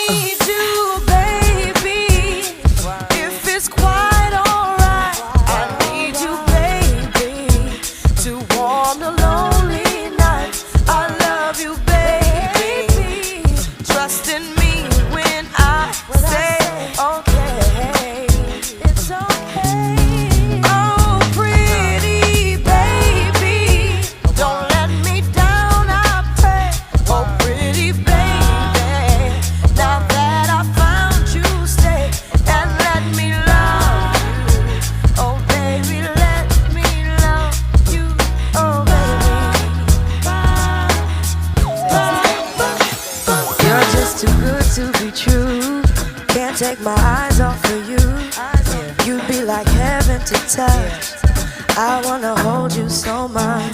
need you, baby. If it's quite alright, I need you, baby, to warm the lonely nights. I love you, baby. Trust in me when I say okay. It's okay. Oh, pretty baby, don't let me down, I pray. Oh, pretty baby, now that I found you, stay and let me love you. Oh, baby, let me love you. Oh, baby, you're just too good to be true. Can't take my eyes off of you. You'd be like heaven to touch. I wanna hold you so much.